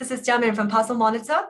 This is Jiamin from Parcel Monitor.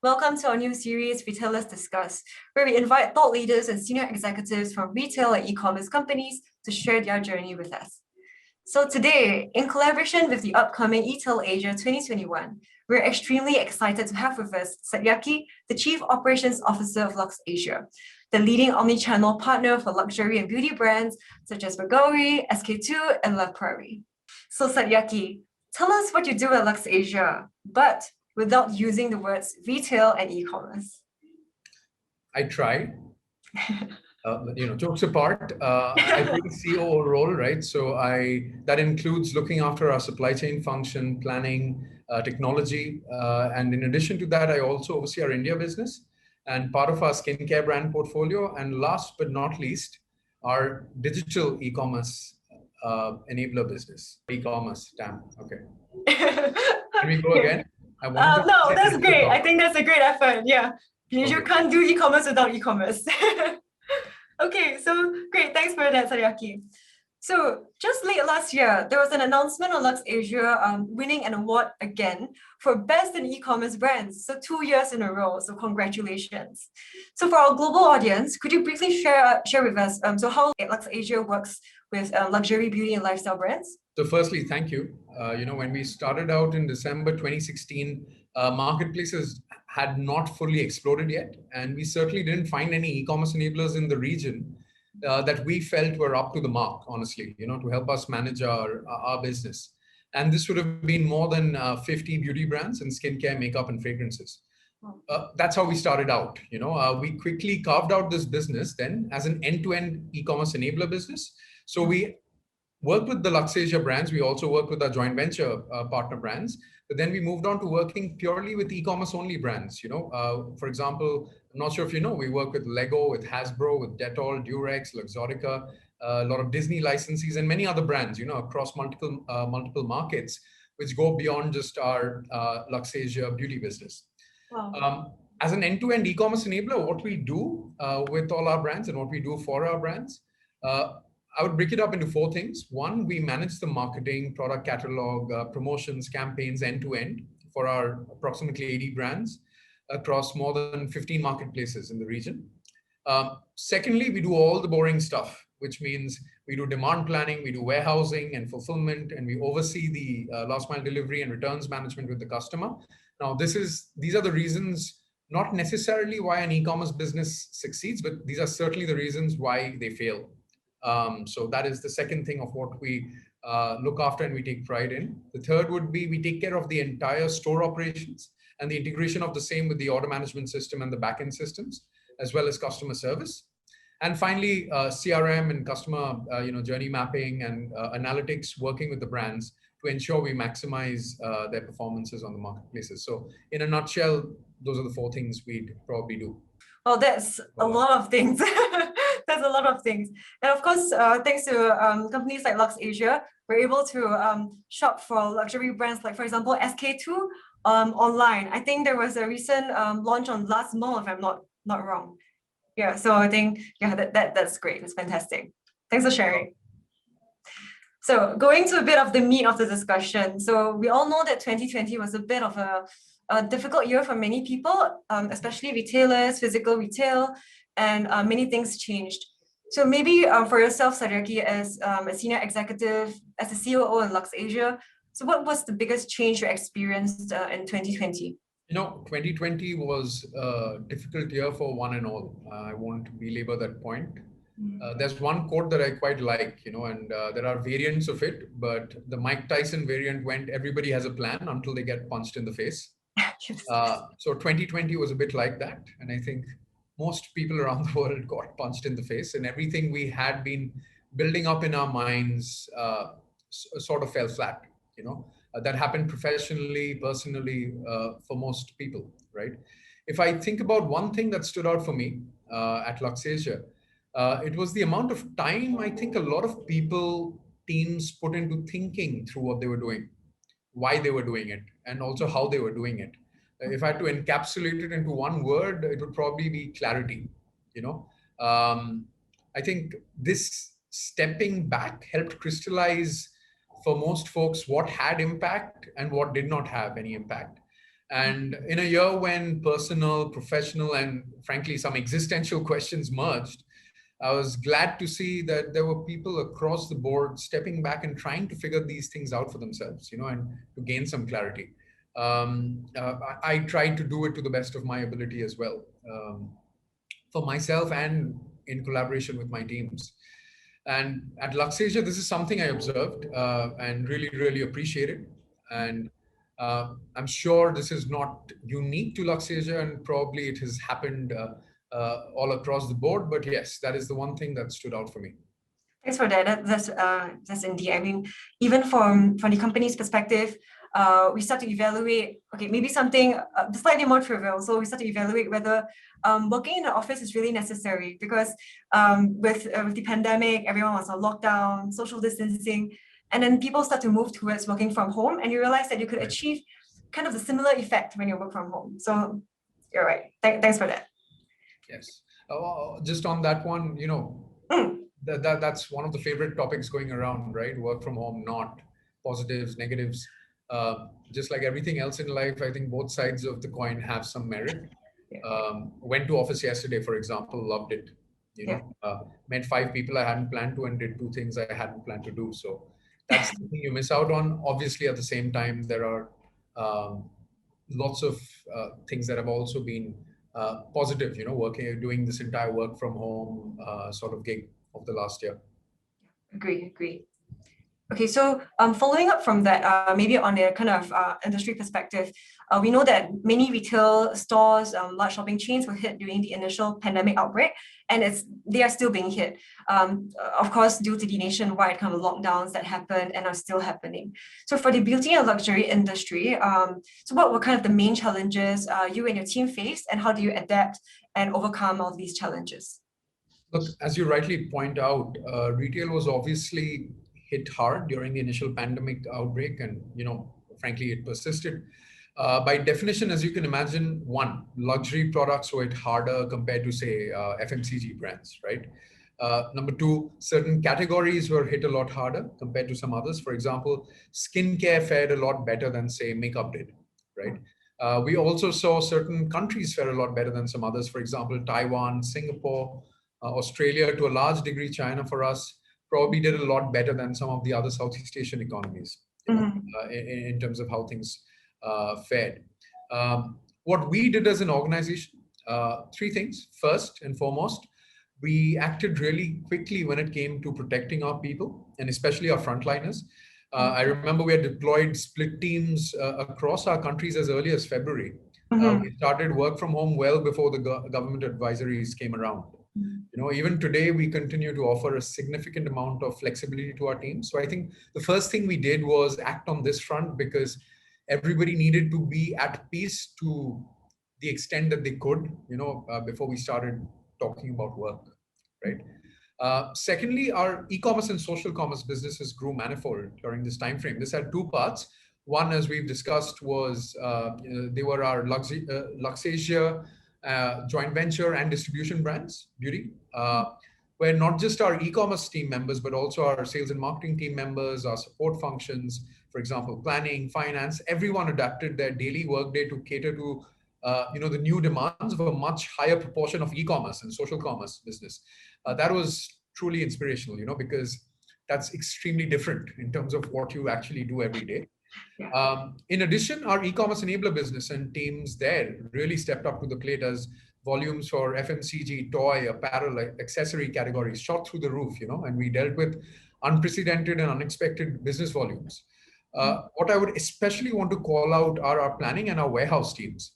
Welcome to our new series, Retailers Discuss, where we invite thought leaders and senior executives from retail and e-commerce companies to share their journey with us. So today, in collaboration with the upcoming eTail Asia 2021, we're extremely excited to have with us Satyaki, the Chief Operations Officer of Luxasia, the leading omni-channel partner for luxury and beauty brands such as Bulgari, SK2, and La Prairie. So Satyaki, tell us what you do at Luxasia, but without using the words retail and e-commerce. I try. Jokes apart, I play the COO role, right? So that includes looking after our supply chain function, planning, technology. And in addition to that, I also oversee our India business and part of our skincare brand portfolio. And last but not least, our digital e-commerce enabler business. E-commerce, damn, okay. Can we go again? No, that's great. I think that's a great effort. Yeah. You can't do e-commerce without e-commerce. Okay, so great. Thanks for that, Satyaki. So just late last year, there was an announcement on Luxasia winning an award again for Best in E-commerce Brands. So 2 years in a row. So congratulations. So for our global audience, could you briefly share with us so how Luxasia works with luxury, beauty, and lifestyle brands? So firstly, thank you. When we started out in December 2016, marketplaces had not fully exploded yet. And we certainly didn't find any e-commerce enablers in the region that we felt were up to the mark, honestly, to help us manage our business. And this would have been more than 50 beauty brands in skincare, makeup, and fragrances. That's how we started out. We quickly carved out this business then as an end-to-end e-commerce enabler business. So we worked with the Luxasia brands. We also worked with our joint venture partner brands. But then we moved on to working purely with e-commerce only brands. For example, I'm not sure if you know, we work with Lego, with Hasbro, with Dettol, Durex, Luxottica, a lot of Disney licensees and many other brands, across multiple markets, which go beyond just our Luxasia beauty business. Wow. As an end-to-end e-commerce enabler, what we do with all our brands and what we do for our brands, I would break it up into 4 things. 1, we manage the marketing, product catalog, promotions, campaigns end-to-end for our approximately 80 brands across more than 15 marketplaces in the region. Secondly, we do all the boring stuff, which means we do demand planning, we do warehousing and fulfillment, and we oversee the last mile delivery and returns management with the customer. Now, these are the reasons, not necessarily why an e-commerce business succeeds, but these are certainly the reasons why they fail. So that is the second thing of what we look after and we take pride in. The third would be we take care of the entire store operations and the integration of the same with the order management system and the backend systems, as well as customer service. And finally, CRM and customer journey mapping and analytics, working with the brands to ensure we maximize their performances on the marketplaces. So in a nutshell, those are the 4 things we'd probably do. Oh, that's a lot of things. That's a lot of things. And of course, thanks to companies like Luxasia, we're able to shop for luxury brands like, for example, SK2 online. I think there was a recent launch on last month, if I'm not wrong. Yeah, so I think, that's great. It's fantastic. Thanks for sharing. So going to a bit of the meat of the discussion. So we all know that 2020 was a bit of a difficult year for many people, especially retailers, physical retail, and many things changed. So maybe for yourself, Satyaki, as a senior executive, as a COO in Luxasia, so what was the biggest change you experienced in 2020? 2020 was a difficult year for one and all. I won't belabor that point. There's one quote that I quite like, and there are variants of it, but the Mike Tyson variant went, everybody has a plan until they get punched in the face. So 2020 was a bit like that. And I think most people around the world got punched in the face, and everything we had been building up in our minds sort of fell flat. That happened professionally, personally, for most people, right? If I think about one thing that stood out for me at Luxasia, it was the amount of time I think a lot of teams put into thinking through what they were doing, why they were doing it, and also how they were doing it. If I had to encapsulate it into one word, it would probably be clarity. I think this stepping back helped crystallize for most folks what had impact and what did not have any impact. And in a year when personal, professional, and frankly, some existential questions merged, I was glad to see that there were people across the board stepping back and trying to figure these things out for themselves, and to gain some clarity. I tried to do it to the best of my ability as well, for myself and in collaboration with my teams. And at Luxasia, this is something I observed and really, really appreciated. And I'm sure this is not unique to Luxasia, and probably it has happened all across the board. But yes, that is the one thing that stood out for me. Thanks for that. That's indeed. I mean, even from the company's perspective, we start to evaluate. Okay, maybe something slightly more trivial. So we start to evaluate whether working in the office is really necessary, because with the pandemic, everyone was on lockdown, social distancing, and then people start to move towards working from home, and you realize that you could achieve kind of a similar effect when you work from home. So you're right. Thanks for that. Yes. Just on that one, that's one of the favorite topics going around, right? Work from home, not positives, negatives. Just like everything else in life, I think both sides of the coin have some merit. Went to office yesterday, for example, loved it. Met 5 people I hadn't planned to, and did 2 things I hadn't planned to do. So that's the thing you miss out on. Obviously, at the same time, there are lots of things that have also been positive, doing this entire work from home sort of gig of the last year. Agree. Okay, so following up from that, maybe on a kind of industry perspective, we know that many retail stores, large shopping chains were hit during the initial pandemic outbreak, and they are still being hit. Of course, due to the nationwide kind of lockdowns that happened and are still happening. So for the beauty and luxury industry, so what were kind of the main challenges you and your team faced, and how do you adapt and overcome all these challenges? Look, as you rightly point out, retail was obviously hit hard during the initial pandemic outbreak, and frankly, it persisted. By definition, as you can imagine, one, luxury products were hit harder compared to, say, FMCG brands, right? Number 2, certain categories were hit a lot harder compared to some others. For example, skincare fared a lot better than, say, makeup did, right? We also saw certain countries fare a lot better than some others. For example, Taiwan, Singapore, Australia, to a large degree, China for us, probably did a lot better than some of the other Southeast Asian economies in terms of how things fared. What we did as an organization, 3 things. First and foremost, we acted really quickly when it came to protecting our people, and especially our frontliners. I remember we had deployed split teams across our countries as early as February. We started work from home well before the government advisories came around. Even today, we continue to offer a significant amount of flexibility to our team. So I think the first thing we did was act on this front, because everybody needed to be at peace to the extent that they could, before we started talking about work, right? Secondly, our e-commerce and social commerce businesses grew manifold during this time frame. This had 2 parts. One, as we've discussed, was they were our Luxasia joint venture and distribution brands, beauty, where not just our e-commerce team members, but also our sales and marketing team members, our support functions, for example, planning, finance, everyone adapted their daily workday to cater to the new demands of a much higher proportion of e-commerce and social commerce business. That was truly inspirational, because that's extremely different in terms of what you actually do every day. In addition, our e-commerce enabler business and teams there really stepped up to the plate as volumes for FMCG, toy, apparel, accessory categories shot through the roof, and we dealt with unprecedented and unexpected business volumes. What I would especially want to call out are our planning and our warehouse teams.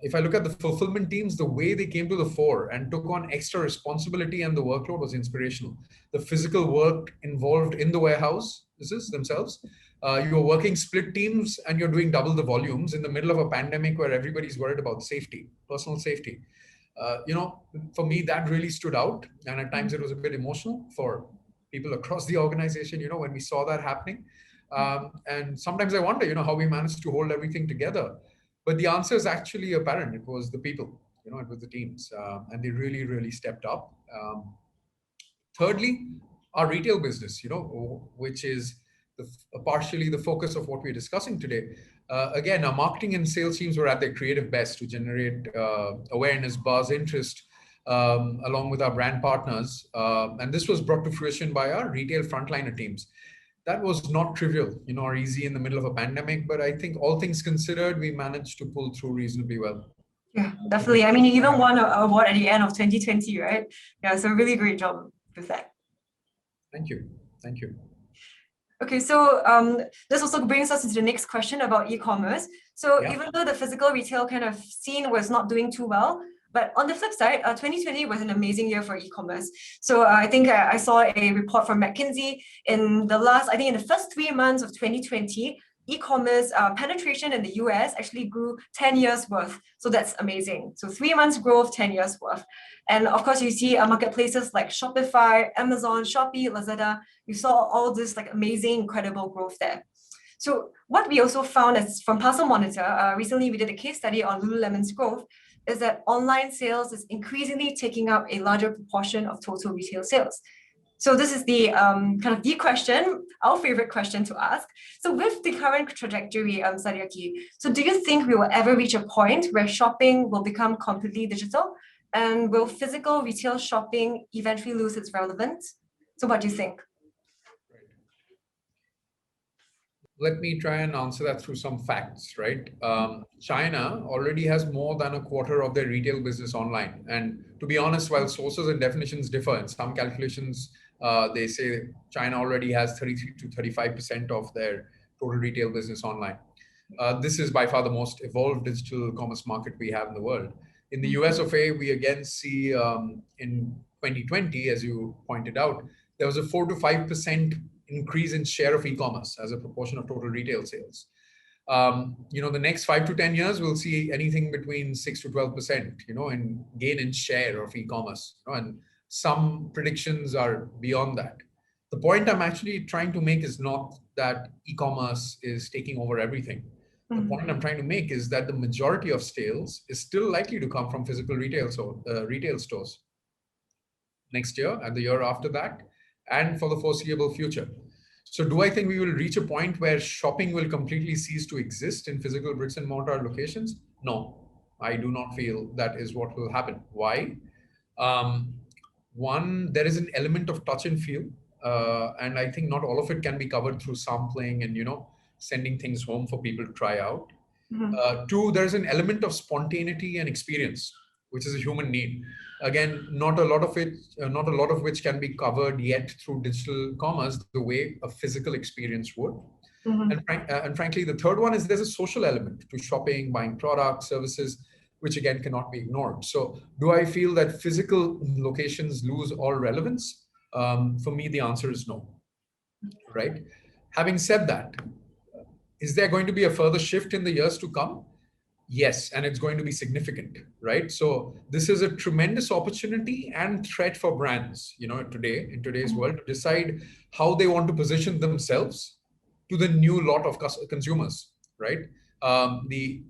If I look at the fulfillment teams, the way they came to the fore and took on extra responsibility and the workload was inspirational. The physical work involved in the warehouses themselves, you're working split teams and you're doing double the volumes in the middle of a pandemic where everybody's worried about safety, personal safety. For me, that really stood out. And at times it was a bit emotional for people across the organization, when we saw that happening. And sometimes I wonder, how we managed to hold everything together. But the answer is actually apparent. It was the people, it was the teams, and they really, really stepped up. Thirdly, our retail business, which is partially the focus of what we're discussing today. Again, our marketing and sales teams were at their creative best to generate awareness, buzz, interest, along with our brand partners. And this was brought to fruition by our retail frontliner teams. That was not trivial, or easy in the middle of a pandemic, but I think all things considered, we managed to pull through reasonably well. Yeah, definitely. I mean, you even won an award at the end of 2020, right? Yeah, so really great job with that. Thank you. Thank you. Okay, so this also brings us into the next question about e-commerce. So even though the physical retail kind of scene was not doing too well, but on the flip side, 2020 was an amazing year for e-commerce. So I think I saw a report from McKinsey in the first 3 months of 2020, e-commerce penetration in the US actually grew 10 years worth. So that's amazing. So 3 months growth, 10 years worth. And of course, you see marketplaces like Shopify, Amazon, Shopee, Lazada. You saw all this like amazing, incredible growth there. So what we also found is from Parcel Monitor, recently we did a case study on Lululemon's growth, is that online sales is increasingly taking up a larger proportion of total retail sales. So this is the kind of the question, our favorite question to ask. So with the current trajectory, Satyaki, so do you think we will ever reach a point where shopping will become completely digital? And will physical retail shopping eventually lose its relevance? So what do you think? Let me try and answer that through some facts, right? China already has more than a quarter of their retail business online. And to be honest, while sources and definitions differ, in some calculations, they say China already has 33 to 35% of their total retail business online. This is by far the most evolved digital commerce market we have in the world. In the US of A, we again see in 2020, as you pointed out, there was a 4 to 5% increase in share of e-commerce as a proportion of total retail sales. The next 5 to 10 years, we'll see anything between 6 to 12%, in gain in share of e-commerce, and some predictions are beyond that. The point I'm actually trying to make is not that e-commerce is taking over everything. The point I'm trying to make is that the majority of sales is still likely to come from physical retail stores next year and the year after that, and for the foreseeable future. So do I think we will reach a point where shopping will completely cease to exist in physical bricks and mortar locations? No, I do not feel that is what will happen. Why? One, there is an element of touch and feel. And I think not all of it can be covered through sampling and, sending things home for people to try out. Two, there's an element of spontaneity and experience, which is a human need. Again, not a lot of which can be covered yet through digital commerce the way a physical experience would. And frankly, the third one is there's a social element to shopping, buying products, services, which again cannot be ignored. So do I feel that physical locations lose all relevance? For me, the answer is no, right? Having said that, is there going to be a further shift in the years to come? Yes, and it's going to be significant, right? So this is a tremendous opportunity and threat for brands, today, in today's world, to decide how they want to position themselves to the new lot of consumers, right? The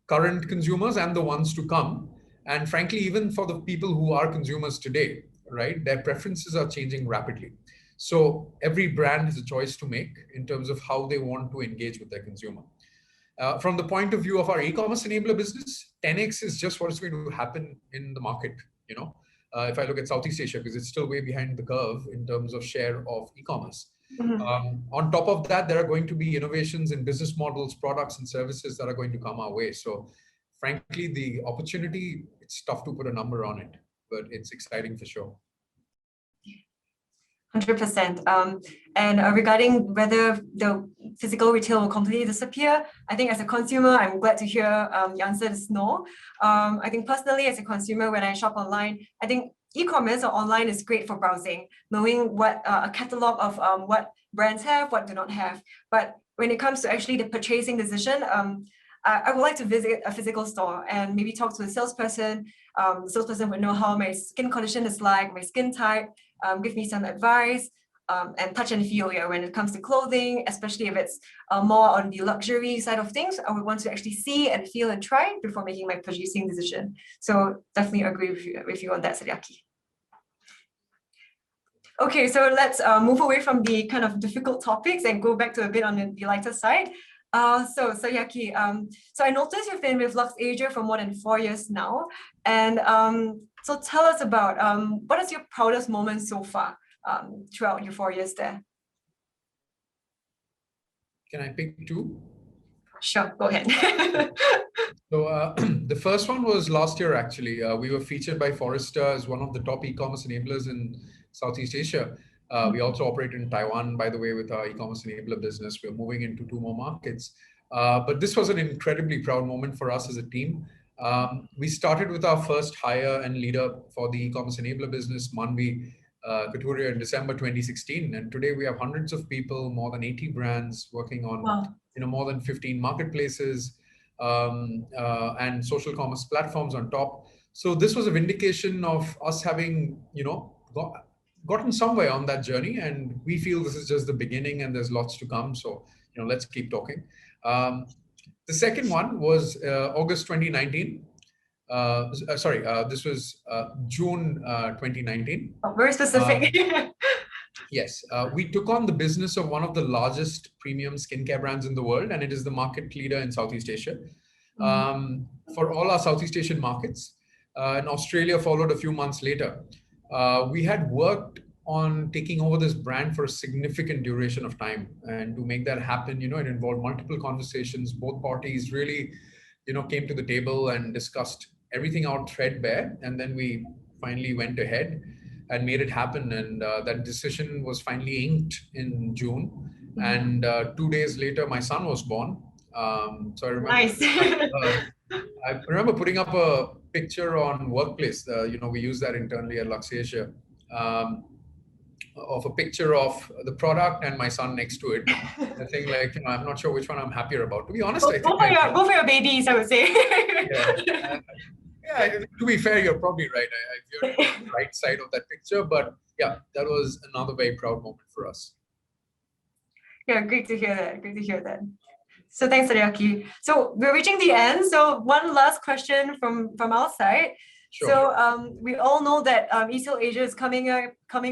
current consumers and the ones to come. And frankly, even for the people who are consumers today, right? Their preferences are changing rapidly. So every brand has a choice to make in terms of how they want to engage with their consumer. From the point of view of our e-commerce enabler business, 10x is just what is going to happen in the market. If I look at Southeast Asia, because it's still way behind the curve in terms of share of e-commerce. On top of that, there are going to be innovations in business models, products, and services that are going to come our way. So frankly, the opportunity, it's tough to put a number on it, but it's exciting for sure. 100%. And regarding whether the physical retail will completely disappear, I think as a consumer, I'm glad to hear your answer is no. I think personally, as a consumer, when I shop online, I think e-commerce or online is great for browsing, knowing what a catalog of what brands have, what do not have. But when it comes to actually the purchasing decision, I would like to visit a physical store and maybe talk to a salesperson. The salesperson would know how my skin condition is like, my skin type, give me some advice, and touch and feel. When it comes to clothing, especially if it's more on the luxury side of things, I would want to actually see and feel and try before making my purchasing decision. So definitely agree with you on that, Satyaki. Okay, so let's move away from the kind of difficult topics and go back to a bit on the lighter side. So Satyaki, so I noticed you've been with Luxasia for more than 4 years now, and so tell us about what is your proudest moment so far throughout your 4 years there? Can I pick two? Sure, go ahead. So the first one was last year, actually. We were featured by Forrester as one of the top e-commerce enablers in Southeast Asia. We also operate in Taiwan, by the way, with our e-commerce enabler business. We're moving into 2 more markets. But this was an incredibly proud moment for us as a team. We started with our first hire and leader for the e-commerce enabler business, Manvi Katuria, in December 2016. And today we have hundreds of people, more than 80 brands working on more than 15 marketplaces, and social commerce platforms on top. So this was a vindication of us having, gotten somewhere on that journey, and we feel this is just the beginning and there's lots to come. So, let's keep talking. The second one was August 2019. This was June 2019. Oh, very specific. Yes, we took on the business of one of the largest premium skincare brands in the world, and it is the market leader in Southeast Asia. For all our Southeast Asian markets, and Australia followed a few months later. We had worked on taking over this brand for a significant duration of time, and to make that happen, it involved multiple conversations. Both parties really, came to the table and discussed everything out threadbare, and then we finally went ahead and made it happen. And that decision was finally inked in June. And 2 days later, my son was born. So I remember, nice. I remember putting up a picture on Workplace. We use that internally at Luxasia, of a picture of the product and my son next to it. I think, I'm not sure which one I'm happier about. To be honest, I think go for your babies, I would say. Yeah, to be fair, you're probably right. You're on the right side of that picture, but yeah, that was another very proud moment for us. Yeah, great to hear that. Great to hear that. So thanks, Satyaki. So we're reaching the end. So one last question from our side. Sure. So we all know that eTail Asia is coming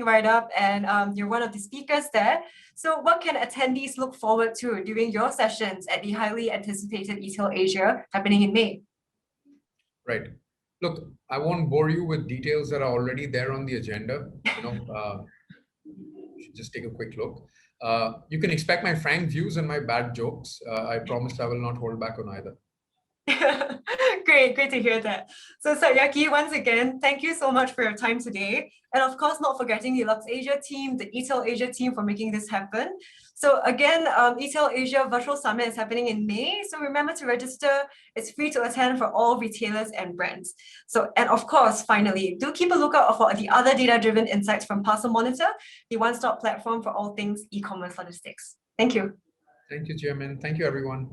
right up, and you're one of the speakers there. So what can attendees look forward to during your sessions at the highly anticipated eTail Asia happening in May? Right. Look, I won't bore you with details that are already there on the agenda. You should just take a quick look. You can expect my frank views and my bad jokes. I promise I will not hold back on either. Great to hear that. So Satyaki, once again, thank you so much for your time today. And of course, not forgetting the Luxasia team, the eTail Asia team for making this happen. So again, eTail Asia Virtual Summit is happening in May. So remember to register. It's free to attend for all retailers and brands. So, and of course, finally, do keep a lookout for the other data-driven insights from Parcel Monitor, the one-stop platform for all things e-commerce logistics. Thank you. Thank you, Jiamin. Thank you, everyone.